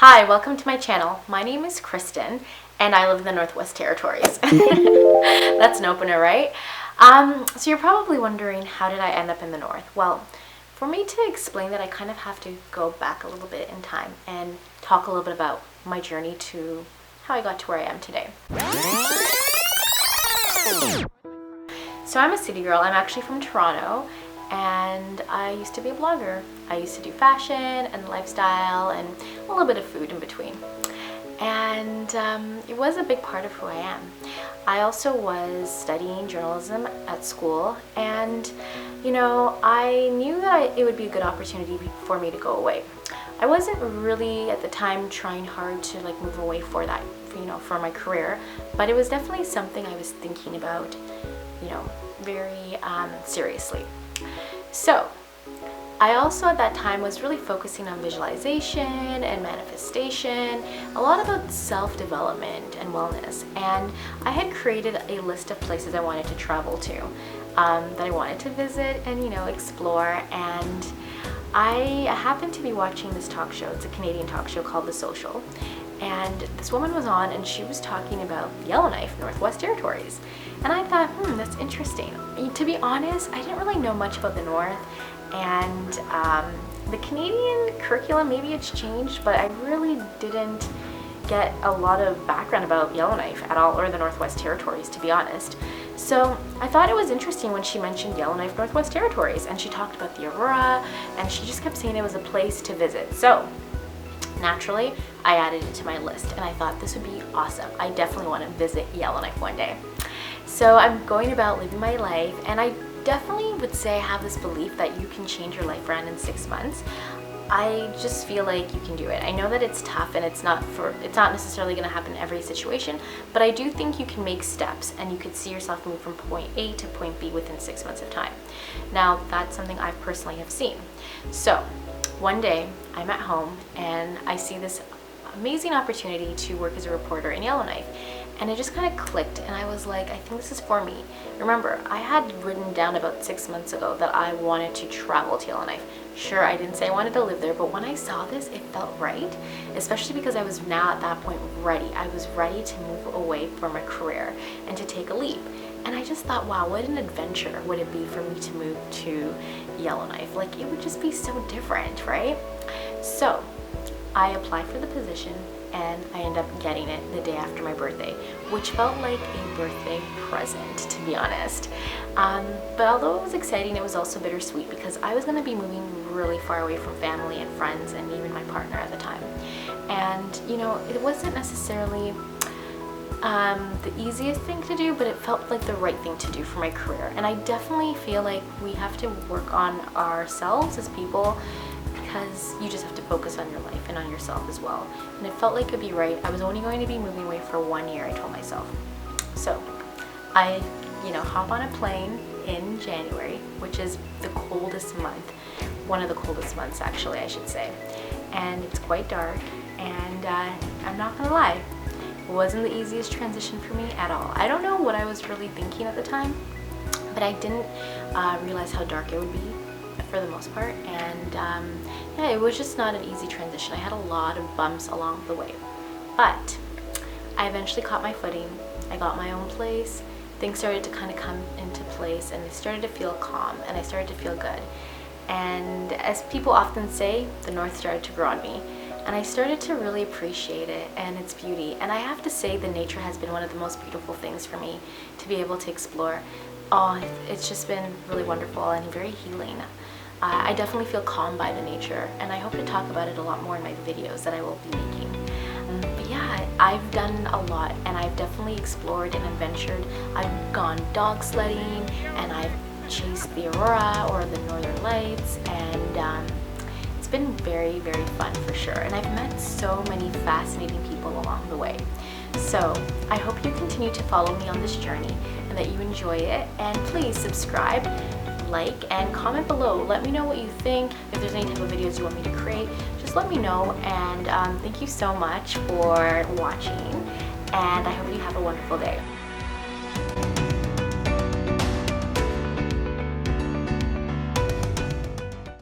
Hi, welcome to my channel. My name is Kristen and I live in the Northwest Territories. That's an opener, right? So you're probably wondering, how did I end up in the North? Well, for me to explain that, I kind of have to go back a little bit in time and talk a little bit about my journey to how I got to where I am today. So I'm a city girl. I'm actually from Toronto, and I used to be a blogger. I used to do fashion and lifestyle and a little bit of food in between. And it was a big part of who I am. I also was studying journalism at school, and I knew that it would be a good opportunity for me to go away. I wasn't really at the time trying hard to move away for that, for my career, but it was definitely something I was thinking about, very seriously. So I also at that time was really focusing on visualization and manifestation, a lot about self-development and wellness. And I had created a list of places I wanted to travel to, that I wanted to visit and explore. And I happened to be watching this talk show. It's a Canadian talk show called The Social. And this woman was on, and she was talking about Yellowknife, Northwest Territories. And I thought, that's interesting. To be honest, I didn't really know much about the North, and the Canadian curriculum, maybe it's changed, but I really didn't get a lot of background about Yellowknife at all, or the Northwest Territories, to be honest. So I thought it was interesting when she mentioned Yellowknife, Northwest Territories, and she talked about the Aurora, and she just kept saying it was a place to visit. So naturally, I added it to my list, and I thought this would be awesome. I definitely want to visit Yellowknife one day. So I'm going about living my life, and I definitely would say I have this belief that you can change your life around in 6 months. I just feel like you can do it. I know that it's tough, and it's not necessarily going to happen in every situation, but I do think you can make steps, and you could see yourself move from point A to point B within 6 months of time. Now, that's something I personally have seen. So one day I'm at home and I see this amazing opportunity to work as a reporter in Yellowknife, and it just kind of clicked, and I was like, I think this is for me. Remember, I had written down about 6 months ago that I wanted to travel to Yellowknife. Sure, I didn't say I wanted to live there, but when I saw this, it felt right, especially because I was now at that point ready. I was ready to move away from a career and to take a leap. And I just thought, wow, what an adventure would it be for me to move to Yellowknife? It would just be so different, right? So I applied for the position, and I ended up getting it the day after my birthday, which felt like a birthday present, to be honest. But although it was exciting, it was also bittersweet, because I was going to be moving really far away from family and friends and even my partner at the time. And it wasn't necessarily the easiest thing to do, but it felt like the right thing to do for my career. And I definitely feel like we have to work on ourselves as people, because you just have to focus on your life and on yourself as well. And it felt like it'd be right. I was only going to be moving away for 1 year, I told myself. So I hop on a plane in January, which is the coldest month, one of the coldest months actually, I should say. And it's quite dark, and I'm not gonna lie, it wasn't the easiest transition for me at all. I don't know what I was really thinking at the time, but I didn't realize how dark it would be for the most part. And yeah, it was just not an easy transition. I had a lot of bumps along the way, but I eventually caught my footing. I got my own place. Things started to kind of come into place, and I started to feel calm, and I started to feel good. And as people often say, the North started to grow on me, and I started to really appreciate it and its beauty. And I have to say, the nature has been one of the most beautiful things for me to be able to explore. Oh, it's just been really wonderful and very healing. I definitely feel calmed by the nature, and I hope to talk about it a lot more in my videos that I will be making. But yeah, I've done a lot, and I've definitely explored and adventured. I've gone dog sledding, and I've chased the Aurora or the Northern Lights, and it's been very, very fun for sure. And I've met so many fascinating people along the way. So I hope you continue to follow me on this journey and that you enjoy it. And please subscribe, like, and comment below. Let me know what you think. If there's any type of videos you want me to create, just let me know. And thank you so much for watching, and I hope you have a wonderful day.